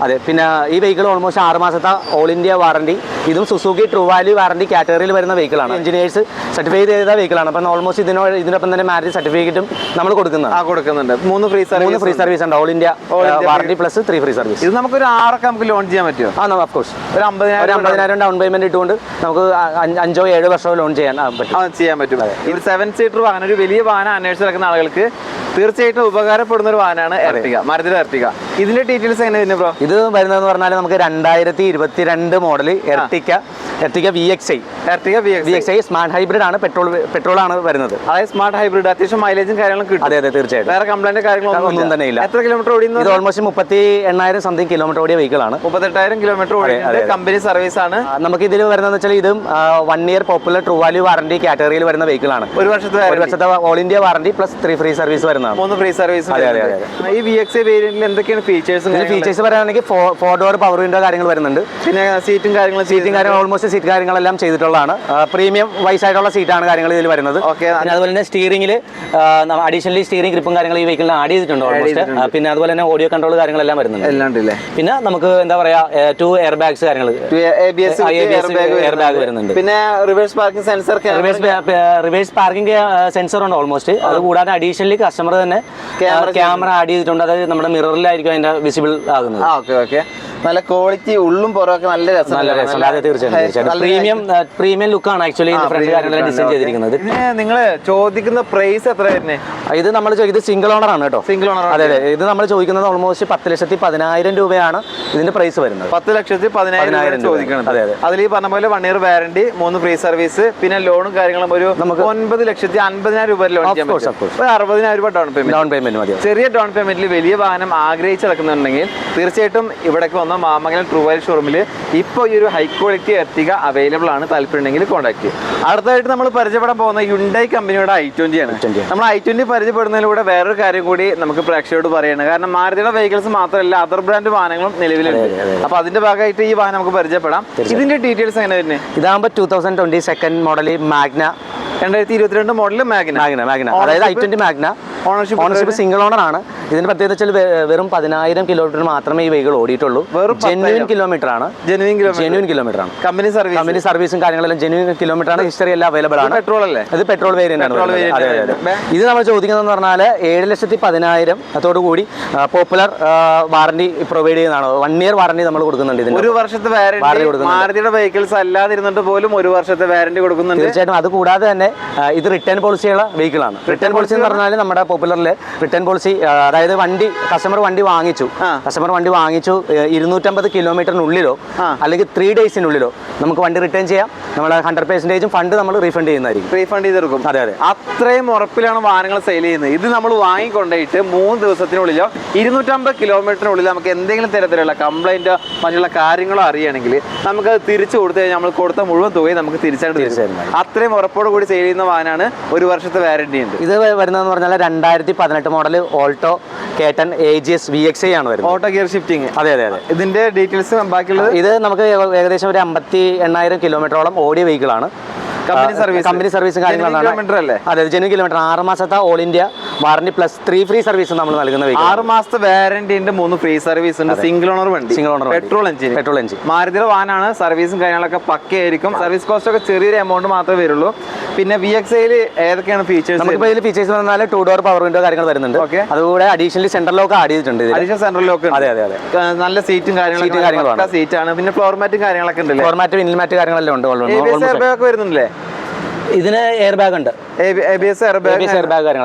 അതെ, പിന്നെ ഈ വെഹിക്കിൾ ഓൾമോസ്റ്റ് 6 മാസത്തെ ഓൾ ഇന്ത്യ വാറണ്ടി. ഇതും സുസുക്കി ട്രൂ വാല്യൂ വാറണ്ടി കാറ്റഗറിയിൽ വരുന്ന വെഹിക്കിളാണ്. എഞ്ചിനീയേഴ്സ് സർട്ടിഫൈ ചെയ്ത വെഹിക്കിളാണ്. അപ്പം ഓൾമോസ്റ്റ് ഇതിനൊപ്പം തന്നെ മാരുതി സർട്ടിഫിക്കറ്റും നമ്മൾ കൊടുക്കുന്നുണ്ട്. 3 ഫ്രീ സർവീസ് ഉണ്ട്. All India warranty plus 3 free service. ഇത് നമുക്കൊരു 6 നമുക്ക് ലോൺ ചെയ്യാൻ പറ്റുമോ? Of course. ഒരു 50,000 ഡൗൺ പേയ്മെന്റ് ഇട്ടുകൊണ്ട് നമുക്ക് 5-7 വർഷം ലോൺ ചെയ്യാൻ പറ്റും. ഒരു 7 സീറ്റർ വാഹനം, ഒരു വലിയ വാഹനം അന്വേഷിച്ച് നടക്കുന്ന ആളുകൾക്ക് തീർച്ചയായിട്ടും ഉപകാരപ്പെടുന്ന ഒരു വാഹനമാണ് എർട്ടിഗ, മാരുതിയുടെ എർട്ടിഗ. ഇതിന്റെ ഡീറ്റെയിൽസ് എങ്ങനെ വരുന്നത് ബ്രോ? ഇത് വരുന്നതെന്ന് പറഞ്ഞാൽ നമുക്ക് 2022 model Ertiga VXi smart hybrid ആണ്. പെട്രോൾ ആണ് വരുന്നത്. അതായത് സ്മാർട്ട് ഹൈബ്രിഡ് അത്യാവശ്യം മൈലേജും കാര്യങ്ങളും കിട്ടും. അതെ അതെ, തീർച്ചയായിട്ടും. വേറെ കംപ്ലൈന്റ് കാര്യങ്ങളൊന്നും തന്നെ ഇല്ല. എത്ര കിലോമീറ്റർ ഓടി? ഇത് ഓൾമോസ്റ്റ് 38,000 സംതിങ് കിലോമീറ്റർ ഓടിയ വെഹിക്കിൾ ആണ്. 38,000 കിലോമീറ്റർ ഓടി. കമ്പനി സർവീസ് ആണ്. നമുക്ക് ഇതിൽ വരുന്നത് വെച്ചാൽ ഇതും 1 year popular true value warranty കാറ്റഗറിയിൽ വരുന്ന വെഹിക്കിൾ ആണ്. ഒരു വർഷത്തെ all India warranty plus 3 free service വരുന്നതാണ്. 3 ഫ്രീ സർവീസ്. ഈ VXi വേരിയന്റിൽ എന്തൊക്കെയാണ് ഫീച്ചേഴ്സ് പറയുകയാണെങ്കിൽ 4 ഡോർ പവർ വിൻഡോ കാര്യങ്ങൾ വരുന്നുണ്ട്. പിന്നെ സീറ്റും കാര്യങ്ങളും ഓൾമോസ്റ്റ് സീറ്റ് കാര്യങ്ങളെല്ലാം ചെയ്തിട്ടുള്ളതാണ്. പ്രീമിയം വൈസ് ആയിട്ടുള്ള സീറ്റാണ് കാര്യങ്ങൾ ഇതിൽ വരുന്നത്. പിന്നെ അതുപോലെ തന്നെ സ്റ്റിയറിംഗിൽ അഡീഷണലി സ്റ്റിയറിംഗ് ഗ്രിപ്പും കാര്യങ്ങൾ ഈ വെഹിക്കിളിൽ ആഡ് ചെയ്തിട്ടുണ്ട് ഓൾമോസ്റ്റ്. പിന്നെ അതുപോലെ തന്നെ ഓഡിയോ കൺട്രോൾ കാര്യങ്ങളെല്ലാം വരുന്നുണ്ട്. പിന്നെ നമുക്ക് എന്താ പറയാ 2 എയർ ബാഗ്സ് കാര്യങ്ങൾ എയർ ബാഗ് വരുന്നുണ്ട്. പിന്നെ reverse parking sensor, reverse parking sensor ഉണ്ട് ഓൾമോസ്റ്റ്. അത് കൂടാതെ അഡീഷണലി കസ്റ്റമർ തന്നെ ക്യാമറ ആഡ് ചെയ്തിട്ടുണ്ട്. അത് നമ്മുടെ മിററിലായിരിക്കും അതിന്റെ വിസിബിൾ ആകുന്നത്. നല്ല ക്വാളിറ്റി, ഉള്ളും പുറമൊക്കെ നല്ല രസം. അതെ, തീർച്ചയായും പ്രീമിയം ലുക്കാണ് ആക്ച്വലി ഫ്രണ്ട് കാര്യങ്ങളെല്ലാം ഡിസൈൻ ചെയ്തിരിക്കുന്നത്. നിങ്ങൾ ചോദിക്കുന്ന പ്രൈസ് എത്ര വരുന്നത്? ഇത് നമ്മൾ ചോദിക്കുന്നത് സിംഗിൾ ഓണർ ആണ് കേട്ടോ. Single owner. അതെ അതെ, ഇത് നമ്മൾ ചോദിക്കുന്നത് ഓൾമോസ്റ്റ് 10,10,000 രൂപയാണ് ഇതിന്റെ പ്രൈസ് വരുന്നത്. 10,10,000 ചോദിക്കണം. അതെ അതെ. അതിൽ ഈ പറഞ്ഞ പോലെ 1 ഇയർ വാറണ്ടി, 3 ഫ്രീ സർവീസ്, പിന്നെ ലോണും കാര്യങ്ങളും ഒരു നമുക്ക് 9,50,000 രൂപ ലോൺ ചെയ്യാൻ പറ്റും. 60,000 രൂപ ഡൗൺ പേയ്മെന്റ് മതി. ചെറിയ ഡൗൺ പേയ്മെന്റിൽ വലിയ വാഹനം ആഗ്രഹിച്ച് നടക്കുന്നുണ്ടെങ്കിൽ തീർച്ചയായിട്ടും ഇവിടേക്ക് വന്ന് പോകുന്ന മാമംഗലം ട്രൂ വാല്യൂ ഷോറൂമിൽ ഇപ്പോൾ ഈ ഒരു ഹൈ ക്വാളിറ്റി എർട്ടിഗ അവൈലബിൾ ആണ്. താല്പര്യമുണ്ടെങ്കിൽ കോൺടാക്ട് ചെയ്യും. അടുത്തായിട്ട് നമ്മൾ പരിചയപ്പെടാൻ പോകുന്ന Hyundai കമ്പനിയുടെ i20 ആണ്. നമ്മൾ i20 പരിചയപ്പെടുന്നതിലൂടെ വേറൊരു കാര്യം കൂടി നമുക്ക് പ്രേക്ഷകരോട് പറയാണ്. കാരണം മാരുതിയുടെ വെഹിക്കിൾസ് മാത്രമല്ല അതർ ബ്രാൻഡ് വാഹനങ്ങളും നിലവിലുണ്ട്. അപ്പൊ അതിന്റെ ഭാഗമായിട്ട് ഈ വാഹനം നമുക്ക് പരിചയപ്പെടാം. ഇതിന്റെ ഡീറ്റെയിൽസ് എങ്ങനെ വരുന്നത്? ഇതാകുമ്പോൾ 2022 മോഡൽ മാഗ്ന, 2022 മോഡൽ മാഗ്ന. അതായത് i20 Magna. Ownership single owner ആണ്. ഇതിന്റെ പ്രത്യേകത വെച്ചാൽ വെറും 10,000 കിലോമീറ്റർ മാത്രമേ ഈ വെഹിക്കിൾ ഓടിയിട്ടുള്ളൂ. ജെന്യൂൻ കിലോമീറ്റർ ആണ്. കമ്പനി സർവീസും കാര്യങ്ങളെല്ലാം ജെന്യൂൻ കിലോമീറ്റർ ആണ്. ഹിസ്റ്ററി എല്ലാം അവൈലബിൾ ആണ്. പെട്രോൾ അല്ലേ? ഇത് പെട്രോൾ വേരിയന്റ് ആണ്. ഇത് നമ്മൾ ചോദിക്കുന്നതെന്ന് പറഞ്ഞാൽ 7,10,000 കൂടി പോപ്പുലർ വാറന്റി പ്രൊവൈഡ് ചെയ്യുന്നതാണ്. 1 ഇയർ വാറന്റി നമ്മൾ കൊടുക്കുന്നുണ്ട്. ഇതിന് 1 വർഷത്തെ വാറന്റി മാരുതിയുടെ വെഹിക്കിൾസ് അല്ലാതിരുന്നിട്ട് പോലും 1 വർഷത്തെ വാറന്റി കൊടുക്കുന്നുണ്ട്. തീർച്ചയായിട്ടും. അത് കൂടാതെ തന്നെ ഇത് റിട്ടേൺ പോളിസിയുള്ള വെഹിക്കിൾ ആണ്. റിട്ടേൺ പോളിസി എന്ന് പറഞ്ഞാൽ നമ്മുടെ പോപ്പുലറിലെ റിട്ടേൺ പോളിസി, അതായത് കസ്റ്റമർ വണ്ടി വാങ്ങിച്ചു 250 കിലോമീറ്ററിനുള്ളിലോ അല്ലെങ്കിൽ 3 ഡേയ്സിനുള്ളിലോ നമുക്ക് വണ്ടി റിട്ടേൺ ചെയ്യാം. നമ്മൾ 100% ഫണ്ട് നമ്മൾ റീഫണ്ട് ചെയ്യുന്നതായിരിക്കും. റീഫണ്ട് ചെയ്തെടുക്കും. അതെ. അത്രയും ഉറപ്പിലാണ് വാഹനങ്ങൾ സെയിൽ ചെയ്യുന്നത്. ഇത് നമ്മൾ വാങ്ങിക്കൊണ്ടിട്ട് 3 ദിവസത്തിനുള്ളിലോ 250 കിലോമീറ്ററിനുള്ളിൽ നമുക്ക് എന്തെങ്കിലും തരത്തിലുള്ള കംപ്ലൈന്റോ മറ്റുള്ള കാര്യങ്ങളോ അറിയുകയാണെങ്കിൽ നമുക്കത് തിരിച്ചു കൊടുത്തു കഴിഞ്ഞാൽ നമ്മൾ കൊടുത്ത മുഴുവൻ തുകയും നമുക്ക് തിരിച്ചായിട്ട് തിരിച്ചു. അത്രയും ഉറപ്പോട് കൂടി സെയിൽ ചെയ്യുന്ന വാഹനമാണ്. 1 വർഷത്തെ വാറന്റി ഉണ്ട്. ഇത് വരുന്നതെന്ന് പറഞ്ഞാൽ 2018 മോഡൽ ഓൾട്ടോ കേട്ടൻ AGS VXi ആണ് വരുന്നത്. Auto gear shifting. അതെ. ഇതിന്റെ ഡീറ്റെയിൽസ് ബാക്കിയുള്ളത് ഇത് നമുക്ക് ഏകദേശം ഒരു 58,000 കിലോമീറ്ററോളം ഓടിയ വെഹിക്കിൾ ആണ്. കമ്പനി സർവീസും കാര്യങ്ങളാണ്. അതെ, ജെന്യൂൻ കിലോമീറ്റർ. 6 മാസത്തെ all India warranty plus 3 free service നമ്മൾ നൽകുന്ന 6 മാസത്തെ വാറന്റി ഉണ്ട്, 3 ഫ്രീ സർവീസ് ഉണ്ട്. സിംഗിൾ ഓണർ വണ്ടി, പെട്രോൾ എഞ്ചിൻ. മാരുതിയുടെ വാഹനമാണ്. സർവീസും കാര്യങ്ങളൊക്കെ പക്കയായിരിക്കും. സർവീസ് കോസ്റ്റ് ഒക്കെ ചെറിയൊരു എമൗണ്ട് മാത്രമേ വരുള്ളൂ. പിന്നെ VXiയിൽ ഏതൊക്കെയാണ് ഫീച്ചേഴ്സ്? നമുക്ക് ഇതിൽ ഫീച്ചേഴ്സ് പറഞ്ഞാൽ 2 ഡോർ പവർ വിൻഡോ കാര്യങ്ങൾ വരുന്നുണ്ട്. അതുകൂടെ അഡീഷണലി സെൻട്രൽ ലോക്ക് ആഡ് ചെയ്തിട്ടുണ്ട്. Central lock. അതെ. നല്ല സീറ്റും കാര്യങ്ങളും സീറ്റാണ്. പിന്നെ ഫ്ലോർ മാറ്റും കാര്യങ്ങളൊക്കെ ഉണ്ട്. ഫ്ലോർ മാറ്റും ഇൻൽ മാറ്റ് കാര്യങ്ങളെല്ലാം ഉണ്ട്. വരുന്നില്ലേ? ഇതിന് എയർ ബാഗ് ഉണ്ട്.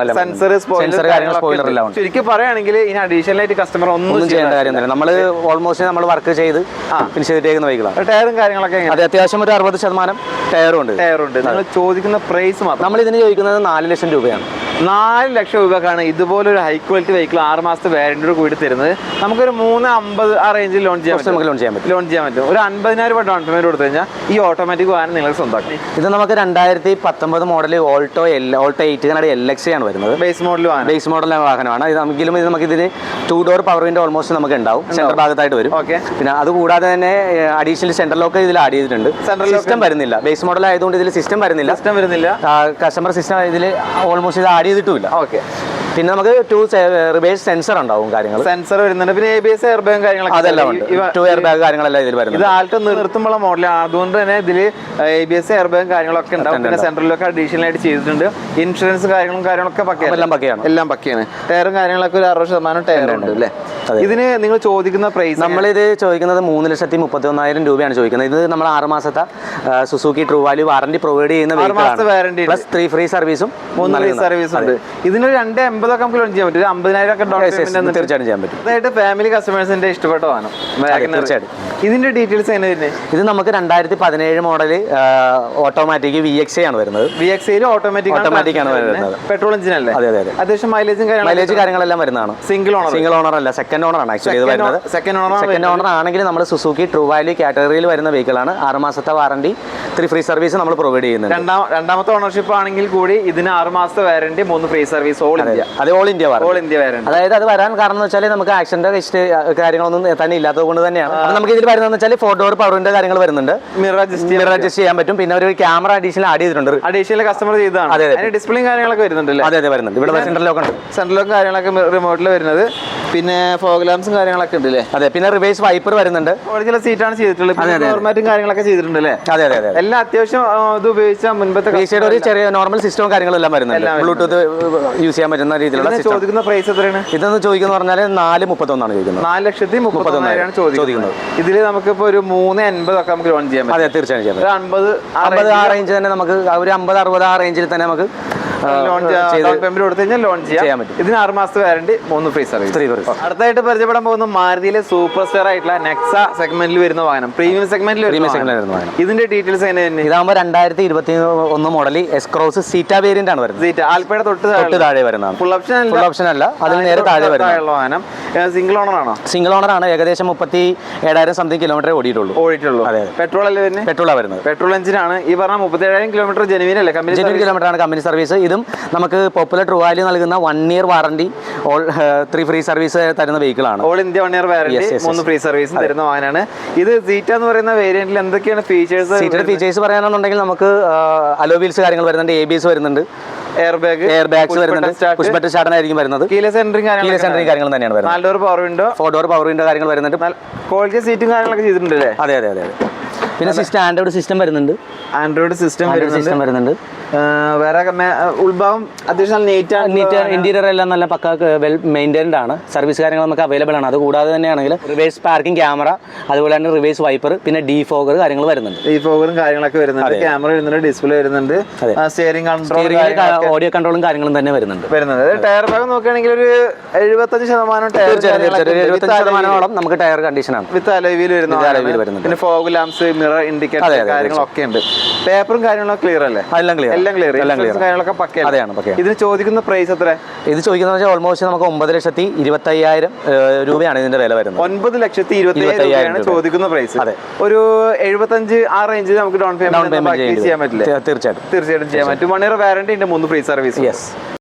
ശരിക്കും പറയുകയാണെങ്കിൽ ഇതിന് അഡീഷണൽ ആയിട്ട് കസ്റ്റമർ ഒന്നും ചെയ്യേണ്ട കാര്യമൊന്നുമില്ല. നമ്മൾ ഓൾമോസ്റ്റ് നമ്മൾ വർക്ക് ചെയ്ത് ഫിനിഷ് ചെയ്തേക്കുന്ന വെഹിക്കിളാണ്. ടയറും കാര്യങ്ങളൊക്കെ അത് അത്യാവശ്യം ഒരു 60% ടയറും ഉണ്ട്. നിങ്ങൾ ചോദിക്കുന്ന പ്രൈസ് മാത്രം. നമ്മൾ ഇതിന് ചോദിക്കുന്നത് 4 ലക്ഷം രൂപയാണ്. 4 ലക്ഷം രൂപക്കാണ് ഇതുപോലൊരു ഹൈ ക്വാളിറ്റി വെഹിക്കിൾ 6 മാസത്തെ വാറന്റിയോട് കൂടി തരുന്നത്. നമുക്കൊരു 350 ആ റേഞ്ചിൽ ലോൺ ചെയ്യാൻ പറ്റും. ഒരു 50,000 ഡൗൺ പേയ്മെന്റ് കൊടുത്തു കഴിഞ്ഞാൽ ഈ ഓട്ടോമാറ്റിക് വാഹനം നിങ്ങൾക്ക് സ്വന്തമാക്കി. ഇത് നമുക്ക് 2019 മോഡൽ ഓൾട്ടോ 8 LXi ആണ് വരുന്നത്. ബേസ് മോഡൽ വാഹനമാണ്. ഇത് നമുക്ക് ഇതിന് 2 ഡോർ പവർ വിൻഡോ ഓൾമോസ്റ്റ് നമുക്ക് ഉണ്ടാവും. സെന്റർ ഭാഗത്തായിട്ട് വരും. പിന്നെ അത് കൂടാതെ തന്നെ അഡീഷണൽ സെന്റർ ലോക്ക് ഇതിൽ ആഡ് ചെയ്തിട്ടുണ്ട്. സിസ്റ്റം വരുന്നില്ല. ബേസ് മോഡൽ ആയതുകൊണ്ട് ഇതിൽ സിസ്റ്റം വരുന്നില്ല. കസ്റ്റമർ സിസ്റ്റം ഇതിൽ ഓൾമോസ്റ്റ് ഇത് ആഡ് ചെയ്തിട്ടുമില്ല. പിന്നെ നമുക്ക് 2 റിവേഴ്സ് സെൻസർ ഉണ്ടാവും. സെൻസർ വരുന്നുണ്ട്. പിന്നെ ABS എയർ ബാഗ് കാര്യങ്ങളൊക്കെ അതെല്ലാം ഉണ്ട്. 2 എയർ ബാഗ് കാര്യങ്ങളെല്ലാം ഇതിൽ വരുന്നത്. ഇത് ആൾട്ടോ നിർത്തുമ്പോൾ മോഡലാണ്. അതുകൊണ്ട് തന്നെ ഇതിൽ ABS എയർ ബാഗ് കാര്യങ്ങളൊക്കെ ഉണ്ടാവും. പിന്നെ സെൻട്രലൊക്കെ അഡീഷണൽ ആയിട്ട് ചെയ്തിട്ടുണ്ട്. ഇൻഷുറൻസ് കാര്യങ്ങളൊക്കെ എല്ലാം പക്കയാണ്. ടയറും കാര്യങ്ങളൊക്കെ ഒരു 60% ടയർ ഉണ്ട് അല്ലേ? ഇതിന് നിങ്ങൾ ചോദിക്കുന്ന പ്രൈസ്, നമ്മളിത് ചോദിക്കുന്നത് 3,31,000 രൂപയാണ് ചോദിക്കുന്നത്. ഇത് നമ്മൾ 6 മാസത്തെ Suzuki true value warranty provide ചെയ്യുന്ന പ്ലസ് 3 ഫ്രീ സർവീസും 3 ഫ്രീ സർവീസ് ഉണ്ട്. ഇതിനൊരു 250 ഒക്കെ നമുക്ക് ലോൺ ചെയ്യാൻ പറ്റും. 50,000 ഡൗൺ പേയ്മെന്റ് തീർച്ചയായിട്ടും ചെയ്യാൻ പറ്റും. അതായത് ഫാമിലി കസ്റ്റമേഴ്സിന്റെ ഇഷ്ടപ്പെട്ട വാഹനം. തീർച്ചയായിട്ടും. ഇതിന്റെ ഡീറ്റെയിൽസ് എങ്ങനെ വരുന്നത്? ഇത് നമുക്ക് 2017 മോഡൽ ഓട്ടോമാറ്റിക് VXi ആണ് വരുന്നത്. VXiയിൽ ഓട്ടോമാറ്റിക് ആണ് വരുന്നത്. പെട്രോൾ എഞ്ചിൻ അല്ലേ? അതെ. അത്യാവശ്യം മൈലേജ് കാര്യങ്ങളെല്ലാം വരുന്നതാണ്. സിംഗിൾ ഓണർ അല്ല, സെക്കൻഡ് ഓണർ ആണ് ആക്ച്വലി ഇത് വരുന്നത്. സെക്കൻഡ് ഓണർ ആണെങ്കിൽ നമ്മൾ സുസുക്കി ട്രൂ വാല്യൂ കാറ്റഗറിയിൽ വരുന്ന വെഹിക്കിൾ ആണ്. 6 മാസത്തെ വാറന്റി 3 ഫ്രീ സർവീസ് നമ്മൾ പ്രൊവൈഡ് ചെയ്യുന്നുണ്ട്. രണ്ടാമത്തെ ഓണർഷിപ്പ് ആണെങ്കിൽ കൂടി ഇതിന് 6 മാസത്തെ warranty 3 free service all India. അത് ഓൾ ഇന്ത്യ വാറന്റി. അതായത് അത് വരാൻ കാരണം എന്ന് വെച്ചാൽ നമുക്ക് ആക്സിഡന്റ് കാര്യങ്ങളൊന്നും തന്നെ ഇല്ലാത്തത് കൊണ്ട് തന്നെയാണ്. നമുക്ക് ഇതിൽ വരുന്നതെന്ന് വെച്ചാൽ 4 ഡോർ പവറിന്റെ കാര്യങ്ങൾ വരുന്നുണ്ട്. മിറർ അഡ്ജസ്റ്റ് ചെയ്യാൻ പറ്റും. പിന്നെ ഒരു ക്യാമറ അഡീഷണൽ ആഡ് ചെയ്തിട്ടുണ്ട്. അഡീഷണൽ കസ്റ്റമർ ചെയ്തതാണ്. അതിന് ഡിസ്പ്ലേയും കാര്യങ്ങളൊക്കെ വരുന്നുണ്ട്. അതെ വരുന്നുണ്ട്. ഇവിടെ സെൻട്രൽ ലോക്ക് ഉണ്ട്. സെൻട്രൽ ലോക്ക് കാര്യങ്ങളൊക്കെ റിമോട്ടിൽ വരുന്നത്. പിന്നെ ഫോഗ് ലാംപ്സും കാര്യങ്ങളൊക്കെ ഉണ്ട് അല്ലേ? അതെ. പിന്നെ റിവേഴ്സ് വൈപ്പർ വരുന്നുണ്ട്. ഒറിജിനൽ സീറ്റാണ് ചെയ്തിട്ടുള്ളത്. ഫോർമാറ്റും കാര്യങ്ങളൊക്കെ ചെയ്തിട്ടുണ്ട് അല്ലേ? അതെ. എല്ലാം അത്യാവശ്യം ഇത് ഉപയോഗിച്ച മുൻപത്തെ ഒരു ചെറിയ നോർമൽ സിസ്റ്റവും കാര്യങ്ങളെല്ലാം വരുന്നുണ്ട്. ബ്ലൂടൂത്ത് യൂസ് ചെയ്യാൻ പറ്റുന്ന രീതിയിലുള്ള ചോദിക്കുന്ന പ്രൈസ് എത്രയാണ്? ഇതെന്ന് ചോദിക്കുന്ന പറഞ്ഞാൽ 4,31,000 ചോദിക്കുന്നത്. 4,31,000 ചോദിക്കുന്നത്. ഇതില് നമുക്കിപ്പോ ഒരു 3,80 ഒക്കെ നമുക്ക് ലോൺ ചെയ്യാൻ പറ്റും. അതെ, തീർച്ചയായും ചെയ്യാം. 50 ആ റേഞ്ച് തന്നെ നമുക്ക് ഒരു 50-60 ആ റേഞ്ചിൽ തന്നെ നമുക്ക് പേയ്മെന്റ് കൊടുത്തു കഴിഞ്ഞാൽ ലോൺ ചെയ്യാൻ പറ്റും. ഇതിന് 6 മാസത്തെ വാറണ്ടി, 3 ഫ്രീ സർവീസ്. അടുത്തായിട്ട് പരിചയപ്പെടാൻ പോകുന്ന മാരുതിയിലെ സൂപ്പർ സ്റ്റാർ ആയിട്ടുള്ള നെക്സ സെഗ്മെന്റിൽ വരുന്ന വാഹനം, പ്രീമിയം സെഗ്മെന്റിൽ വരുന്ന വാഹനം. ഇതിന്റെ ഡീറ്റെയിൽസ് എങ്ങനെ? ഇതാകുമ്പോൾ 2021 മോഡൽ എസ് ക്രോസ് സീറ്റ വേരിയന്റ് ആണ് വരുന്നത്. സീറ്റ ആൽപ്പയുടെ തൊട്ട് താഴെ വരുന്നതാണ്. ഫുൾ ഓപ്ഷൻ അല്ല, അതിന് നേരെ താഴെ വരുന്ന വാഹനം. സിംഗിൾ ഓണർ ആണോ? സിംഗിൾ ഓണർ ആണ്. ഏകദേശം 37,000 സംതിങ് കിലോമീറ്റർ ഓടിയിട്ടുള്ളൂ. അതെ. പെട്രോൾ അല്ലേ വരുന്നത്? പെട്രോളാണ് വരുന്നത്. പെട്രോൾ എഞ്ചിനാണ്. ഈ പറഞ്ഞ 37,000 കിലോമീറ്റർ ജെനുവിൻ അല്ലേ? ജെനുവിൻ കിലോമീറ്റർ ആണ് കമ്പനി സർവീസ്. ഇതും നമുക്ക് പോപ്പുലർ ട്രൂ വാല്യൂ നൽകുന്ന 1 ഇയർ വാറണ്ടി, 3 ഫ്രീ സർവീസ് തരുന്ന വെഹിക്കിൾ ആണ്. All India 1 year warranty, 3 free service തരുന്ന വാഹനമാണ്. ഇത് സീറ്റ എന്ന് പറയുന്ന വേരിയന്റിൽ എന്തൊക്കെയാണ് ഫീച്ചേഴ്സ്? സീറ്റയുടെ ഫീച്ചേഴ്സ് പറയാനാണെന്നുണ്ടെങ്കിൽ നമുക്ക് ഫോർ വീൽസ് കാര്യങ്ങൾ വരുന്നുണ്ട്, ABS വരുന്നുണ്ട്, എയർ ബാഗ്സ് വരുന്നുണ്ട്, പുഷ് ബട്ടൺ സ്റ്റാർട്ട് ആയിരിക്കും വരുന്നത്. കീലെസ് എൻട്രിങ് കാര്യങ്ങൾ തന്നെയാണ് വരുന്നത്. 4 door power window, 4 door power window കാര്യങ്ങൾ വരുന്നുണ്ട്. ക്വാളിറ്റി സീറ്റും കാര്യങ്ങളൊക്കെ ചെയ്തിട്ടുണ്ട് അല്ലേ? അതെ. പിന്നെ ആൻഡ്രോയിഡ് സിസ്റ്റം വരുന്നുണ്ട്. വേറെ ഉൾഭാഗം അത്യാവശ്യം നീറ്റ് ഇന്റീരിയർ എല്ലാം നല്ല പക്ക വെൽ മെയിൻറ്റൈൻഡ് ആണ്. സർവീസ് കാര്യങ്ങൾ നമുക്ക് അവൈലബിൾ ആണ്. അതുകൂടാതെ തന്നെയാണെങ്കിൽ റിവേഴ്സ് പാർക്കിംഗ് ക്യാമറ, അതുപോലെ തന്നെ റിവേഴ്സ് വൈപ്പർ, പിന്നെ ഡീഫോഗർ കാര്യങ്ങൾ വരുന്നുണ്ട്. ഡീഫോഗറും കാര്യങ്ങളൊക്കെ വരുന്നുണ്ട്, ക്യാമറ വരുന്നുണ്ട്, ഡിസ്പ്ലേ വരുന്നുണ്ട്, സ്റ്റിയറിംഗ് കൺട്രോൾ, ഓഡിയോ കൺട്രോളും കാര്യങ്ങളും തന്നെ വരുന്നുണ്ട്. ടയർ ഭാഗം നോക്കുകയാണെങ്കിൽ ഒരു 75% നമുക്ക് ടയർ കണ്ടീഷനാണ്. വിത്ത് അലോയിൽ വരുന്നുണ്ട്. പിന്നെ ഫോഗ് ലാംപ്സ്, മിറർ ഇൻഡിക്കേറ്റർ കാര്യങ്ങളൊക്കെ ഉണ്ട്. പേപ്പറും കാര്യങ്ങളൊക്കെ ക്ലിയർ അല്ലേ? എല്ലാം ക്ലിയർ. കാര്യങ്ങളൊക്കെ പക്കയാണ്. ഇതിന് ചോദിക്കുന്ന പ്രൈസ് എത്ര? ഇത് ചോദിക്കുന്നത് ഓൾമോസ്റ്റ് നമുക്ക് 9,20,000 രൂപയാണ് ഇതിന്റെ വില വരുന്നത്. 9,20,000 ചോദിക്കുന്ന പ്രൈസ്. ഒരു 75 ആ റേഞ്ചിൽ നമുക്ക് ഡൗൺ പേയ്മെന്റ് ചെയ്യാൻ പറ്റില്ല? തീർച്ചയായിട്ടും ചെയ്യാൻ പറ്റും. 1 ഇയർ വാറണ്ടി ഉണ്ട്, 3 ഫ്രീ സർവീസ്.